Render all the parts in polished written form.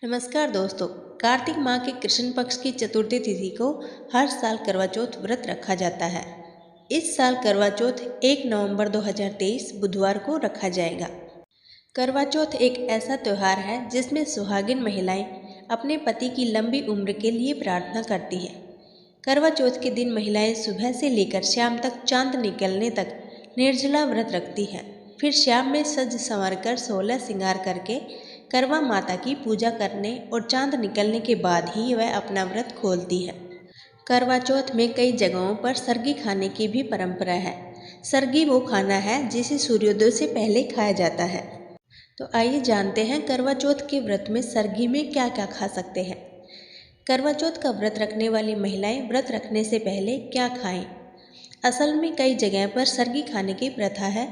नमस्कार दोस्तों। कार्तिक माह के कृष्ण पक्ष की चतुर्थी तिथि को हर साल करवा चौथ व्रत रखा जाता है। इस साल करवा चौथ 1 नवंबर 2023 बुधवार को रखा जाएगा। करवा चौथ एक ऐसा त्यौहार है जिसमें सुहागिन महिलाएं अपने पति की लंबी उम्र के लिए प्रार्थना करती हैं। करवा चौथ के दिन महिलाएं सुबह से लेकर शाम तक चांद निकलने तक निर्जला व्रत रखती हैं। फिर शाम में सज संवर कर 16 श्रृंगार करके करवा माता की पूजा करने और चांद निकलने के बाद ही वह अपना व्रत खोलती है। करवा चौथ में कई जगहों पर सरगी खाने की भी परंपरा है। सरगी वो खाना है जिसे सूर्योदय से पहले खाया जाता है। तो आइए जानते हैं करवा चौथ के व्रत में सरगी में क्या क्या खा सकते हैं। करवा चौथ का व्रत रखने वाली महिलाएं व्रत रखने से पहले क्या खाएं? असल में कई जगह पर सरगी खाने की प्रथा है।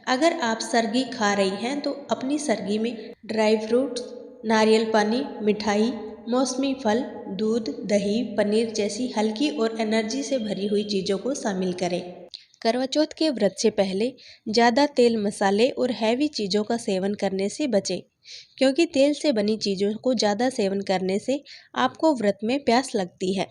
अगर आप सरगी खा रही हैं तो अपनी सरगी में ड्राई फ्रूट्स, नारियल पानी, मिठाई, मौसमी फल, दूध, दही, पनीर जैसी हल्की और एनर्जी से भरी हुई चीज़ों को शामिल करें। करवा चौथ के व्रत से पहले ज़्यादा तेल, मसाले और हैवी चीज़ों का सेवन करने से बचें, क्योंकि तेल से बनी चीज़ों को ज़्यादा सेवन करने से आपको व्रत में प्यास लगती है।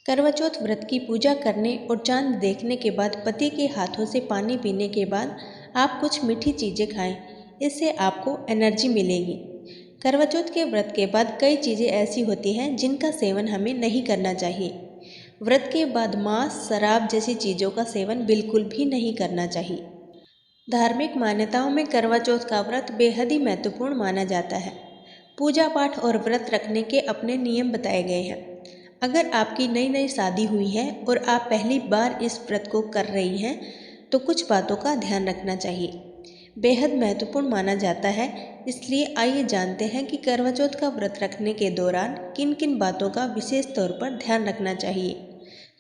करवा चौथ व्रत की पूजा करने और चांद देखने के बाद पति के हाथों से पानी पीने के बाद आप कुछ मीठी चीज़ें खाएं, इससे आपको एनर्जी मिलेगी। करवा चौथ के व्रत के बाद कई चीज़ें ऐसी होती हैं जिनका सेवन हमें नहीं करना चाहिए। व्रत के बाद मांस, शराब जैसी चीज़ों का सेवन बिल्कुल भी नहीं करना चाहिए। धार्मिक मान्यताओं में करवा चौथ का व्रत बेहद ही महत्वपूर्ण माना जाता है। पूजा पाठ और व्रत रखने के अपने नियम बताए गए हैं। अगर आपकी नई शादी हुई है और आप पहली बार इस व्रत को कर रही हैं तो कुछ बातों का ध्यान रखना चाहिए। बेहद महत्वपूर्ण माना जाता है, इसलिए आइए जानते हैं कि करवा चौथ का व्रत रखने के दौरान किन किन बातों का विशेष तौर पर ध्यान रखना चाहिए।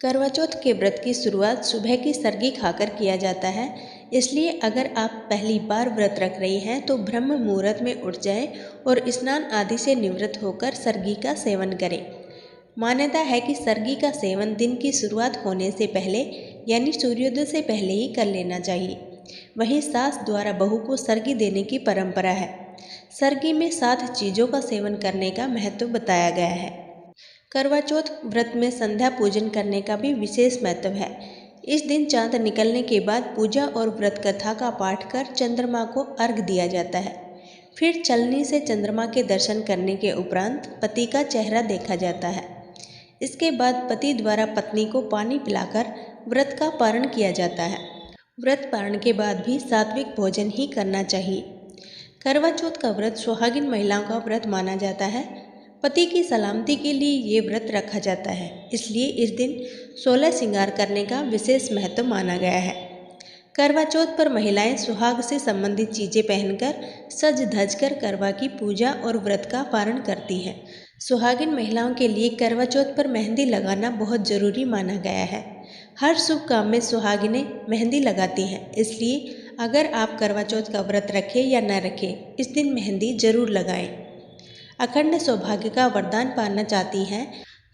करवा चौथ के व्रत की शुरुआत सुबह की सरगी खाकर किया जाता है, इसलिए अगर आप पहली बार व्रत रख रही हैं तो ब्रह्म मुहूर्त में उठ जाएं और स्नान आदि से निवृत्त होकर सरगी का सेवन करें। मान्यता है कि सरगी का सेवन दिन की शुरुआत होने से पहले यानी सूर्योदय से पहले ही कर लेना चाहिए। वहीं सास द्वारा बहू को सरगी देने की परंपरा है। सरगी में 7 चीज़ों का सेवन करने का महत्व बताया गया है। करवा चौथ व्रत में संध्या पूजन करने का भी विशेष महत्व है। इस दिन चांद निकलने के बाद पूजा और व्रत कथा का पाठ कर चंद्रमा को अर्घ दिया जाता है। फिर चलनी से चंद्रमा के दर्शन करने के उपरांत पति का चेहरा देखा जाता है। इसके बाद पति द्वारा पत्नी को पानी पिलाकर व्रत का पारण किया जाता है। व्रत पारण के बाद भी सात्विक भोजन ही करना चाहिए। करवा चौथ का व्रत सुहागिन महिलाओं का व्रत माना जाता है। पति की सलामती के लिए ये व्रत रखा जाता है, इसलिए इस दिन 16 श्रृंगार करने का विशेष महत्व माना गया है। करवा चौथ पर महिलाएं सुहाग से संबंधित चीज़ें पहनकर सज धज कर करवा की पूजा और व्रत का पारण करती हैं। सुहागिन महिलाओं के लिए करवा चौथ पर मेहंदी लगाना बहुत ज़रूरी माना गया है। हर शुभ काम में सुहागिनें मेहंदी लगाती हैं, इसलिए अगर आप करवा चौथ का व्रत रखें या न रखें, इस दिन मेहंदी जरूर लगाएं। अखंड सौभाग्य का वरदान पाना चाहती हैं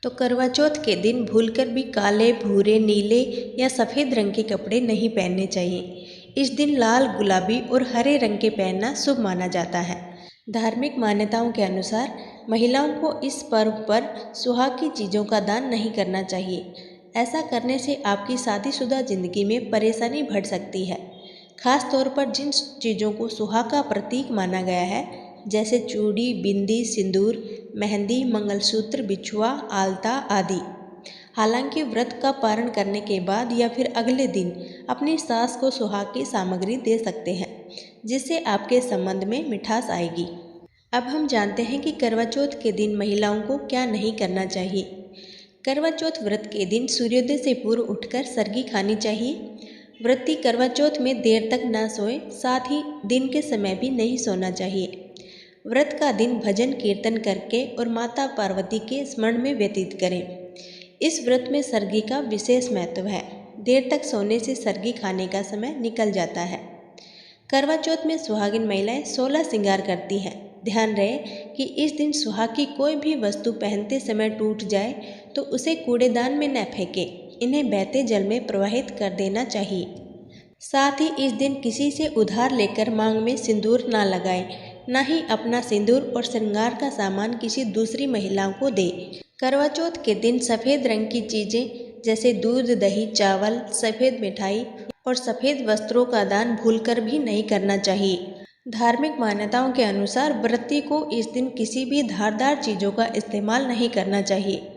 तो करवा चौथ के दिन भूलकर भी काले, भूरे, नीले या सफ़ेद रंग के कपड़े नहीं पहनने चाहिए। इस दिन लाल, गुलाबी और हरे रंग के पहनना शुभ माना जाता है। धार्मिक मान्यताओं के अनुसार महिलाओं को इस पर्व पर सुहाग की चीज़ों का दान नहीं करना चाहिए। ऐसा करने से आपकी शादीशुदा जिंदगी में परेशानी बढ़ सकती है। खास तौर पर जिन चीज़ों को सुहाग का प्रतीक माना गया है, जैसे चूड़ी, बिंदी, सिंदूर, मेहंदी, मंगलसूत्र, बिछुआ, आलता आदि। हालांकि व्रत का पारण करने के बाद या फिर अगले दिन अपनी सास को सुहाग की सामग्री दे सकते हैं, जिससे आपके संबंध में मिठास आएगी। अब हम जानते हैं कि करवा चौथ के दिन महिलाओं को क्या नहीं करना चाहिए। करवा चौथ व्रत के दिन सूर्योदय से पूर्व उठकर सरगी खानी चाहिए। व्रती करवा चौथ में देर तक ना सोए, साथ ही दिन के समय भी नहीं सोना चाहिए। व्रत का दिन भजन कीर्तन करके और माता पार्वती के स्मरण में व्यतीत करें। इस व्रत में सरगी का विशेष महत्व है। देर तक सोने से सरगी खाने का समय निकल जाता है। करवा चौथ में सुहागिन महिलाएं 16 श्रृंगार करती हैं। ध्यान रहे कि इस दिन सुहाग की कोई भी वस्तु पहनते समय टूट जाए तो उसे कूड़ेदान में न फेंकें। इन्हें बहते जल में प्रवाहित कर देना चाहिए। साथ ही इस दिन किसी से उधार लेकर मांग में सिंदूर ना लगाएं, न ही अपना सिंदूर और श्रृंगार का सामान किसी दूसरी महिलाओं को दे। करवा चौथ के दिन सफ़ेद रंग की चीज़ें जैसे दूध, दही, चावल, सफ़ेद मिठाई और सफ़ेद वस्त्रों का दान भूलकर भी नहीं करना चाहिए। धार्मिक मान्यताओं के अनुसार व्रती को इस दिन किसी भी धारदार चीज़ों का इस्तेमाल नहीं करना चाहिए।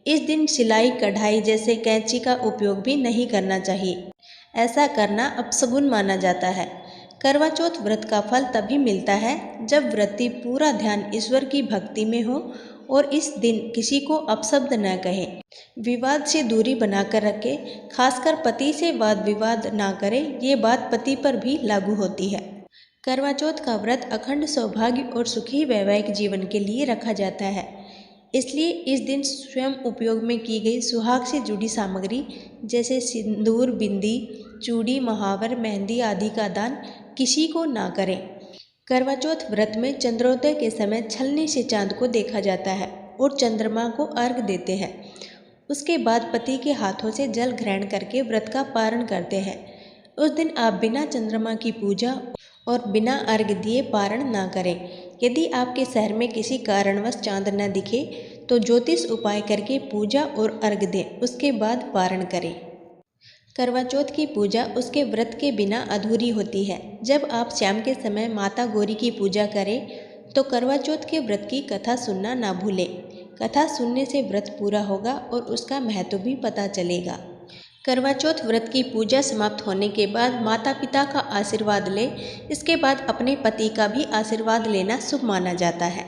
इस दिन सिलाई, कढ़ाई जैसे कैंची का उपयोग भी नहीं करना चाहिए। ऐसा करना अपशगुन माना जाता है। करवा चौथ व्रत का फल तभी मिलता है जब व्रती पूरा ध्यान ईश्वर की भक्ति में हो और इस दिन किसी को अपशब्द न कहे, विवाद से दूरी बनाकर रखे, खासकर पति से वाद विवाद ना करे। ये बात पति पर भी लागू होती है। करवा चौथ का व्रत अखंड सौभाग्य और सुखी वैवाहिक जीवन के लिए रखा जाता है। इसलिए इस दिन स्वयं उपयोग में की गई सुहाग से जुड़ी सामग्री जैसे सिंदूर, बिंदी, चूड़ी, महावर, मेहंदी आदि का दान किसी को ना करें। करवा चौथ व्रत में चंद्रोदय के समय छलनी से चांद को देखा जाता है और चंद्रमा को अर्घ देते हैं। उसके बाद पति के हाथों से जल ग्रहण करके व्रत का पारण करते हैं। उस दिन आप बिना चंद्रमा की पूजा और बिना अर्घ्य दिए पारण ना करें। यदि आपके शहर में किसी कारणवश चांद न दिखे तो ज्योतिष उपाय करके पूजा और अर्घ्य दें, उसके बाद पारण करें। करवा चौथ की पूजा उसके व्रत के बिना अधूरी होती है। जब आप शाम के समय माता गौरी की पूजा करें तो करवा चौथ के व्रत की कथा सुनना ना भूलें। कथा सुनने से व्रत पूरा होगा और उसका महत्व भी पता चलेगा। करवा चौथ व्रत की पूजा समाप्त होने के बाद माता पिता का आशीर्वाद लें। इसके बाद अपने पति का भी आशीर्वाद लेना शुभ माना जाता है।